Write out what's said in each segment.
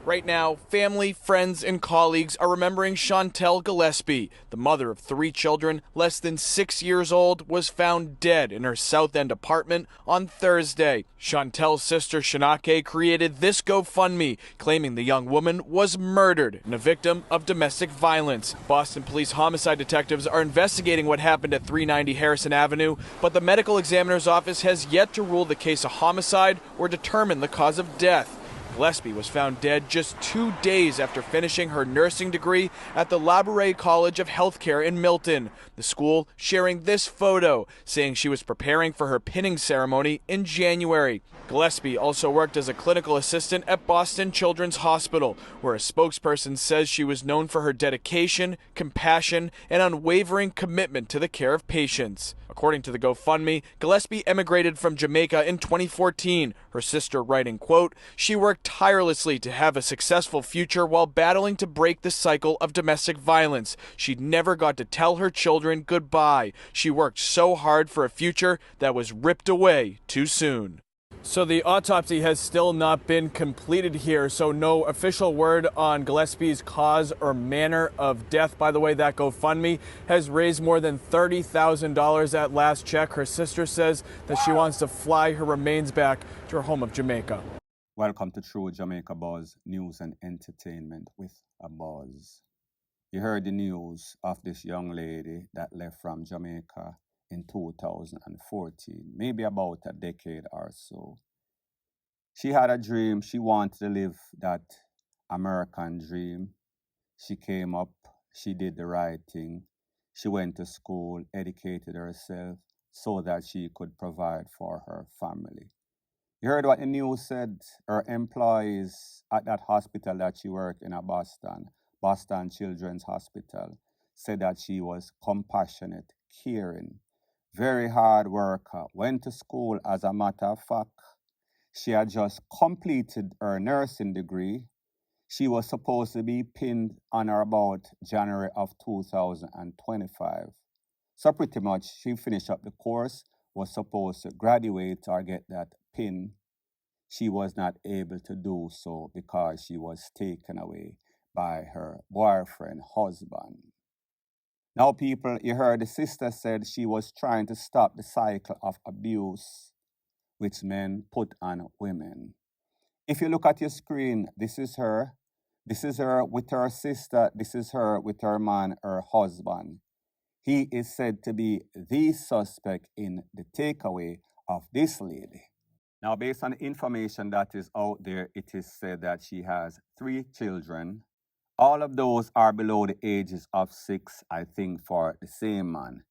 Right now, family, friends, and colleagues are remembering Shantel Gillespie. The mother of 3 children, less than 6 years old, was found dead in her South End apartment on Thursday. Shantel's sister Shanake created this GoFundMe, claiming the young woman was murdered and a victim of domestic violence. Boston police homicide detectives are investigating what happened at 390 Harrison Avenue, but the medical examiner's office has yet to rule the case a homicide or determine the cause of death. Gillespie was found dead just 2 days after finishing her nursing degree at the Labouré College of Healthcare in Milton. The school sharing this photo, saying she was preparing for her pinning ceremony in January. Gillespie also worked as a clinical assistant at Boston Children's Hospital, where a spokesperson says she was known for her dedication, compassion, and unwavering commitment to the care of patients. According to the GoFundMe, Gillespie emigrated from Jamaica in 2014, her sister writing, quote, "She worked tirelessly to have a successful future while battling to break the cycle of domestic violence. She never got to tell her children goodbye. She worked so hard for a future that was ripped away too soon." So the autopsy has still not been completed here, so no official word on Gillespie's cause or manner of death. By the way, that GoFundMe has raised more than $30,000 at last check. Her sister says that she wants to fly her remains back to her home of Jamaica. Welcome to True Jamaica Buzz, news and entertainment with a buzz. You heard the news of this young lady that left from Jamaica in 2014, maybe about a decade or so. She had a dream. She wanted to live that American dream. She came up, she did the right thing. She went to school, educated herself so that she could provide for her family. You heard what the news said. Her employees at that hospital that she worked in Boston Children's Hospital, said that she was compassionate, caring, very hard worker, went to school. As a matter of fact, she had just completed her nursing degree. She was supposed to be pinned on or about January of 2025. So pretty much she finished up the course, was supposed to graduate or get that pin. She was not able to do so because she was taken away by her boyfriend, husband. Now, people, you heard the sister said she was trying to stop the cycle of abuse which men put on women. If you look at your screen, this is her. This is her with her sister. This is her with her man, her husband. He is said to be the suspect in the takeaway of this lady. Now, based on the information that is out there, it is said that she has 3 children. All of those are below the ages of 6, I think, for the same man.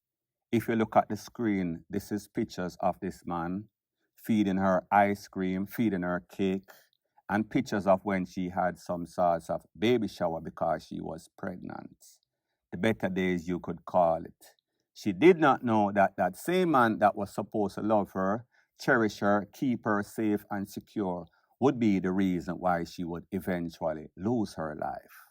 If you look at the screen, this is pictures of this man feeding her ice cream, feeding her cake, and pictures of when she had some sort of baby shower because she was pregnant. The better days you could call it. She did not know that that same man that was supposed to love her, cherish her, keep her safe and secure, would be the reason why she would eventually lose her life.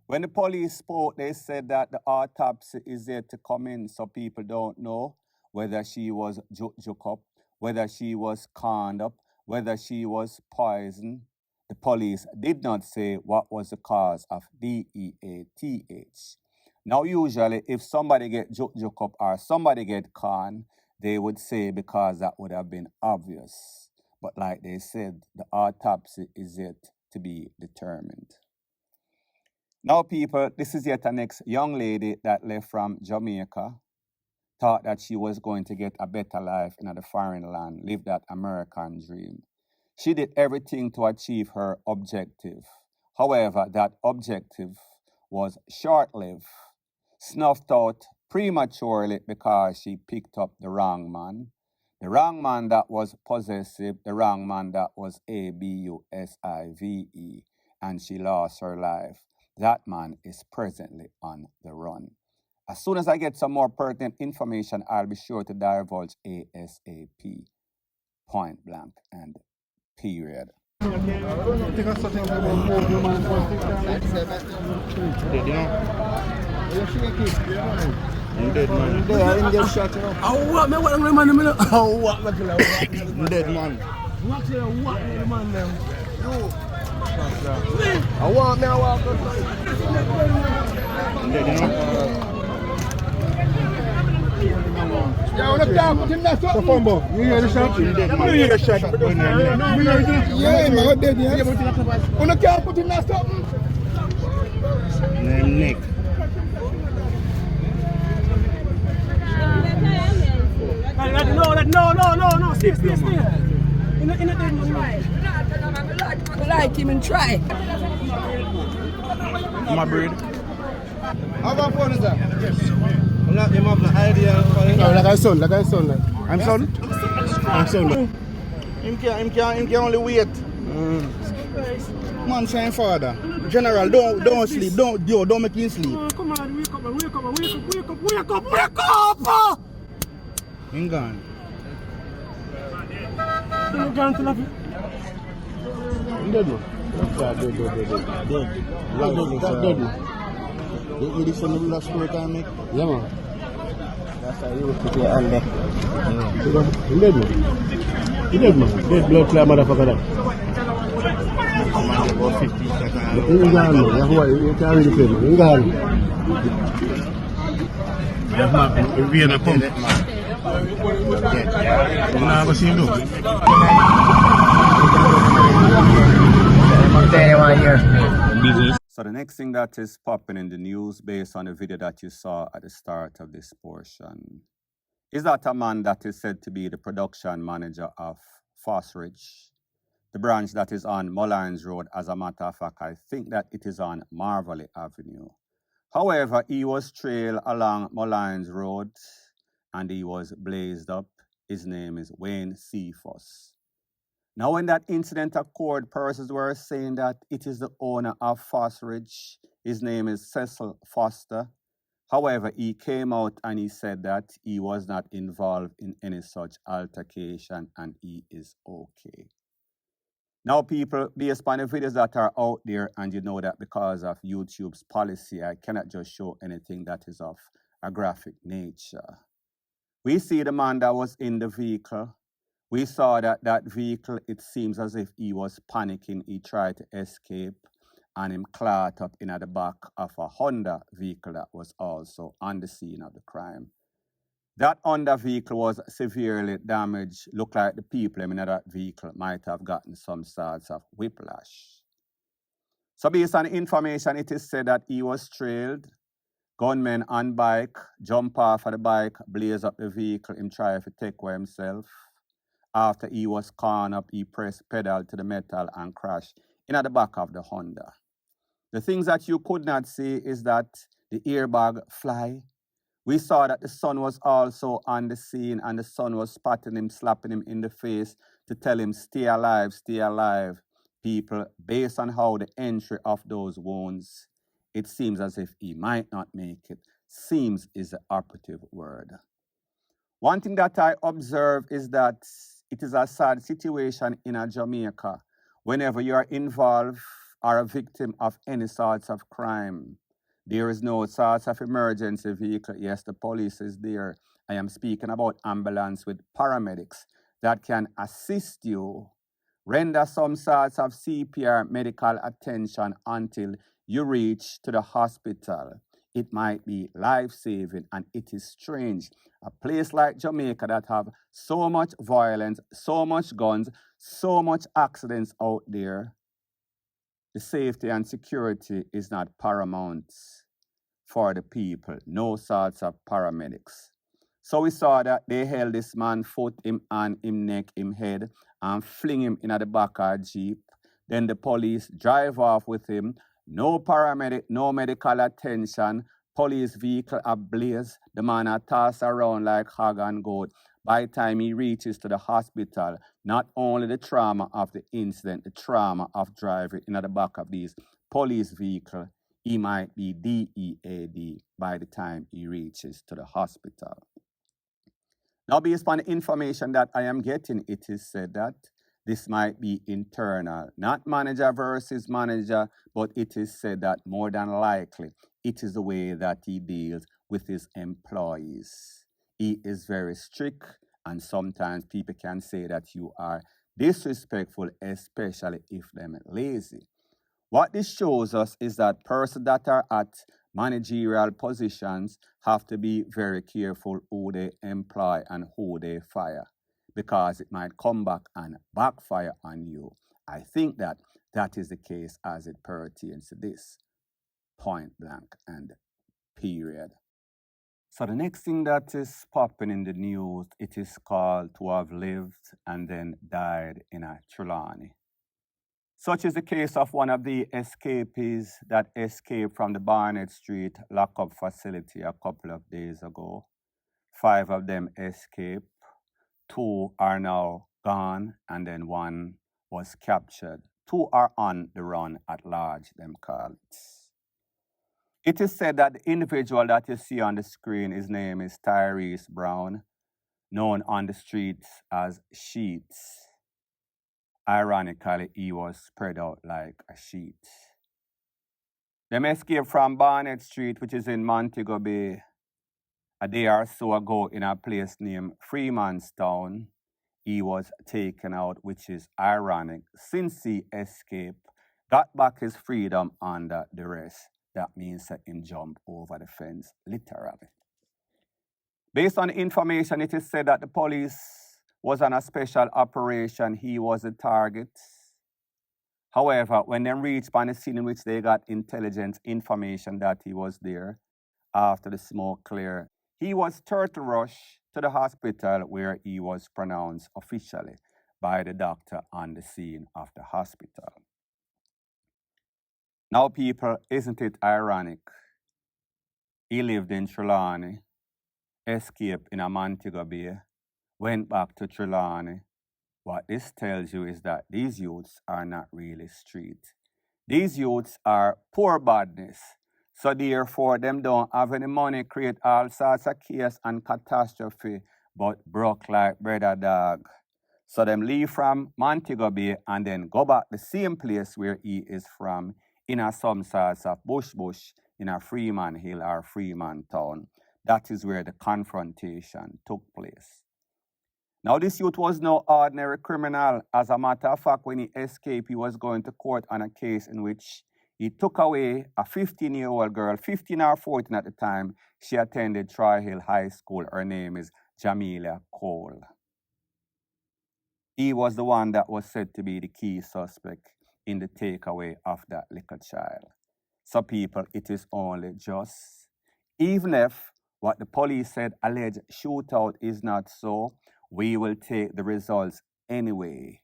When the police spoke, they said that the autopsy is yet to come in, so people don't know whether she was juke up, whether she was conned up, whether she was poisoned. The police did not say what was the cause of DEATH. Now, usually, if somebody get juke up or somebody get conned, they would say because that would have been obvious. But like they said, the autopsy is yet to be determined. Now, people, this is yet a next young lady that left from Jamaica, thought that she was going to get a better life in a foreign land, live that American dream. She did everything to achieve her objective. However, that objective was short-lived, snuffed out prematurely because she picked up the wrong man that was possessive, the wrong man that was abusive, and she lost her life. That man is presently on the run. As soon as I get some more pertinent information, I'll be sure to divulge ASAP, point blank and period. You dead man. Yeah, him get shot, you know. Oh, what me? What man? Oh, what me? You dead man. What you? What man? Them. You. I walk. Yeah, when I can't put him that up. So, Fumbo, you hear the shot? You hear the shot? Yeah, man, dead, yeah. When I can't put him that up. Name Nick. No, stay. In a dead man. I like him and try. My breed. How about phone is that? I'm not him have no idea. No, like I son. I'm son. Him can only wait. Man saying father. General, don't sleep. Don't make him sleep. Come on, wake up! Him gone. Dead, man. Dead. You listen to the last story can make? Yeah, man. That's how you put your hand there. Dead, man. Dead blood clot motherfucker that. About 50 seconds. You can't really play, man. You can't. That's not we are the pump. You know how to see him do? So the next thing that is popping in the news based on the video that you saw at the start of this portion is that a man that is said to be the production manager of FOSRICH, the branch that is on MOLYNES ROAD. As a matter of fact, I think that it is on Marvelly Avenue. However, he was trailed along MOLYNES ROAD and he was blazed up. His name is Wayne Cephus. Now, when that incident occurred, persons were saying that it is the owner of FOSRICH. His name is Cecil Foster. However, he came out and he said that he was not involved in any such altercation and he is okay. Now, people, based on the videos that are out there, and you know that because of YouTube's policy, I cannot just show anything that is of a graphic nature. We see the man that was in the vehicle. We saw that vehicle, it seems as if he was panicking. He tried to escape and him caught up in the back of a Honda vehicle that was also on the scene of the crime. That Honda vehicle was severely damaged. Looked like the people in that vehicle might have gotten some sorts of whiplash. So based on information, it is said that he was trailed. Gunmen on bike, jump off of the bike, blaze up the vehicle, him try to take away himself. After he was caught up, he pressed pedal to the metal and crashed in at the back of the Honda. The things that you could not see is that the airbag fly. We saw that the son was also on the scene and the son was spotting him, slapping him in the face to tell him, stay alive, stay alive. People, based on how the entry of those wounds, it seems as if he might not make it. Seems is the operative word. One thing that I observe is that it is a sad situation in Jamaica whenever you are involved or a victim of any sorts of crime. There is no sorts of emergency vehicle. Yes, the police is there. I am speaking about ambulance with paramedics that can assist you, render some sorts of CPR medical attention until you reach to the hospital. It might be life-saving, and it is strange. A place like Jamaica that have so much violence, so much guns, so much accidents out there, the safety and security is not paramount for the people. No sorts of paramedics. So we saw that they held this man foot, him hand, him neck, him head, and fling him in the back of a jeep. Then the police drive off with him. No paramedic, no medical attention. Police vehicle ablaze. The man a toss around like hog and goat. By the time he reaches to the hospital, not only the trauma of the incident, the trauma of driving in the back of these police vehicle, he might be DEAD by the time he reaches to the hospital. Now, based on the information that I am getting, it is said that this might be internal, not manager versus manager, but it is said that more than likely, it is the way that he deals with his employees. He is very strict, and sometimes people can say that you are disrespectful, especially if they're lazy. What this shows us is that persons that are at managerial positions have to be very careful who they employ and who they fire, because it might come back and backfire on you. I think that that is the case as it pertains to this, point blank and period. So the next thing that is popping in the news, it is called to have lived and then died in a Trelawny. Such is the case of one of the escapees that escaped from the Barnett Street lockup facility a couple of days ago. 5 of them escaped, 2 are now gone, and then 1 was captured. 2 are on the run at large, them call it. It is said that the individual that you see on the screen, his name is Tyrese Brown, known on the streets as Sheets. Ironically, he was spread out like a sheet. Them escaped from Barnett Street, which is in Montego Bay, a day or so ago in a place named Freemanstown. He was taken out, which is ironic. Since he escaped, got back his freedom under duress. That means that him jump over the fence, literally. Based on information, it is said that the police was on a special operation. He was a target. However, when they reached on the scene in which they got intelligence information that he was there, after the smoke cleared, he was turtle rushed to the hospital where he was pronounced officially by the doctor on the scene of the hospital. Now, people, isn't it ironic? He lived in Trelawny, escaped in a Montego Bay, went back to Trelawny. What this tells you is that these youths are not really street. These youths are poor badness. So therefore, them don't have any money, create all sorts of chaos and catastrophe, but broke like bread a dog. So them leave from Montego Bay and then go back the same place where he is from, in a some sorts of bush, in a Freeman Hill or Freeman Town. That is where the confrontation took place. Now, this youth was no ordinary criminal. As a matter of fact, when he escaped, he was going to court on a case in which he took away a 15-year-old girl, 15 or 14 at the time. She attended Troy Hill High School. Her name is Jamelia Cole. He was the one that was said to be the key suspect in the takeaway of that little child. So people, it is only just. Even if what the police said, alleged shootout, is not so, we will take the results anyway.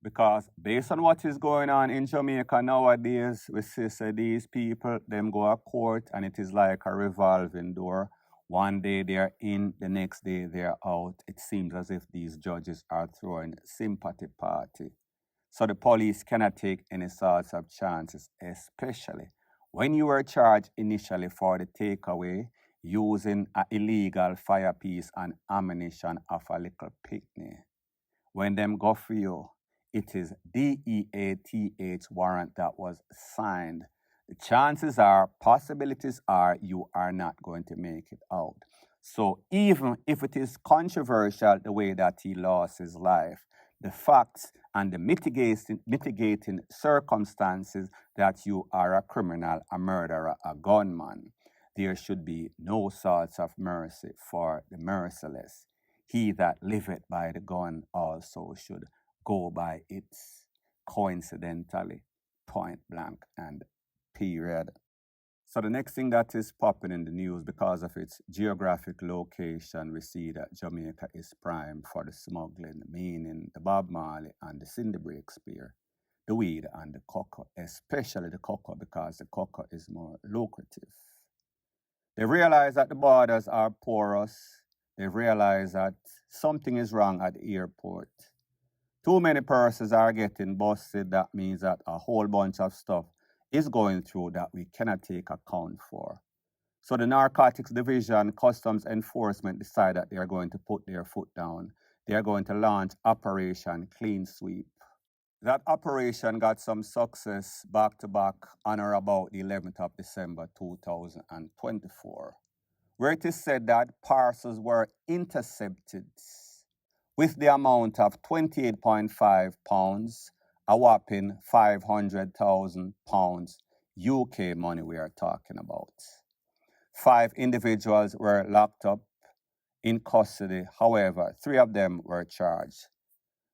Because based on what is going on in Jamaica nowadays, we see these people, them go to court and it is like a revolving door. One day they're in, the next day they're out. It seems as if these judges are throwing sympathy party. So the police cannot take any sorts of chances, especially when you were charged initially for the takeaway using an illegal fire piece and ammunition of a little picnic. When them go for you, it is DEATH warrant that was signed. The chances are, possibilities are, you are not going to make it out. So even if it is controversial the way that he lost his life, the facts and the mitigating circumstances that you are a criminal, a murderer, a gunman, there should be no sorts of mercy for the merciless. He that liveth by the gun also should go by it, coincidentally, point blank and period. So the next thing that is popping in the news, because of its geographic location, we see that Jamaica is prime for the smuggling, meaning the Bob Marley and the Cindy Break spear, the weed and the cocoa, especially the cocoa, because the cocoa is more lucrative. They realize that the borders are porous. They realize that something is wrong at the airport. Too many persons are getting busted. That means that a whole bunch of stuff is going through that we cannot take account for. So the Narcotics Division, Customs Enforcement decide that they are going to put their foot down. They are going to launch Operation Clean Sweep. That operation got some success back to back on or about the 11th of December 2024, where it is said that parcels were intercepted with the amount of 28.5 pounds a whopping £500,000 UK money we are talking about. 5 individuals were locked up in custody. However, 3 of them were charged.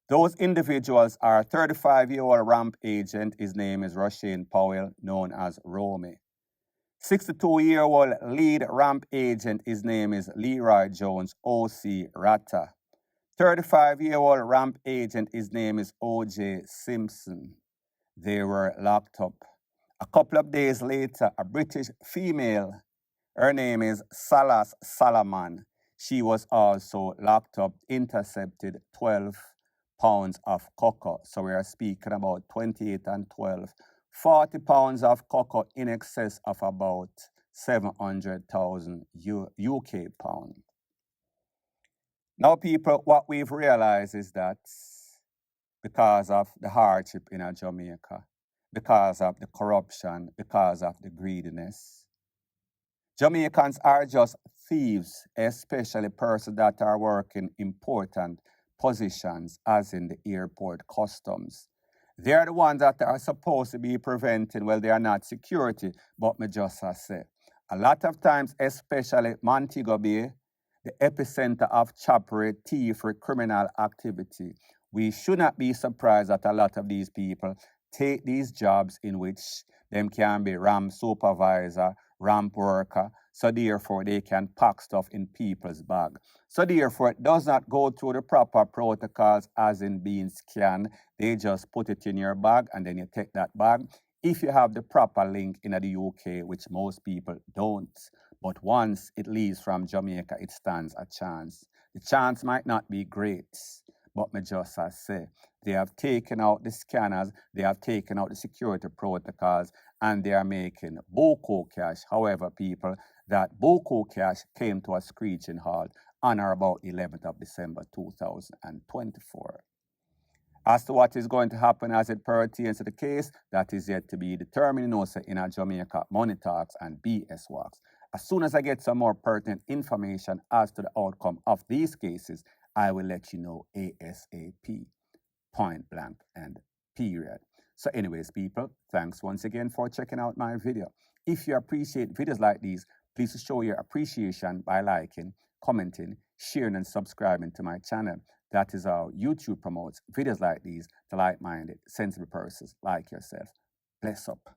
Those individuals are 35-year-old ramp agent. His name is Rushane Powell, known as Romy. 62-year-old lead ramp agent. His name is Leroy Jones, OC Rata. 35-year-old ramp agent. His name is OJ Simpson. They were locked up. A couple of days later, a British female, her name is Salas Salaman. She was also locked up, intercepted 12 pounds of cocoa. So we are speaking about 28 and 12. 40 pounds of cocoa in excess of about 700,000 UK pounds. Now, people, what we've realized is that because of the hardship in Jamaica, because of the corruption, because of the greediness, Jamaicans are just thieves, especially persons that are working important positions, as in the airport customs. They are the ones that are supposed to be preventing. Well, they are not security, but me just say. A lot of times, especially Montego Bay, the epicenter of choppery, thievery, criminal activity, we should not be surprised that a lot of these people take these jobs in which them can be ramp supervisor, ramp worker, so therefore they can pack stuff in people's bag. So therefore it does not go through the proper protocols as in being scanned. They just put it in your bag and then you take that bag. If you have the proper link in the UK, which most people don't, but once it leaves from Jamaica, it stands a chance. The chance might not be great, but me just as say, they have taken out the scanners, they have taken out the security protocols, and they are making buku cash. However, people, that buku cash came to a screeching halt on or about 11th of December 2024. As to what is going to happen as it pertains to the case, that is yet to be determined. Also in our Jamaica Money Talks and BS Walks. As soon as I get some more pertinent information as to the outcome of these cases, I will let you know ASAP, point blank and period. So anyways, people, thanks once again for checking out my video. If you appreciate videos like these, please show your appreciation by liking, commenting, sharing, and subscribing to my channel. That is how YouTube promotes videos like these to like-minded, sensible persons like yourself. Bless up.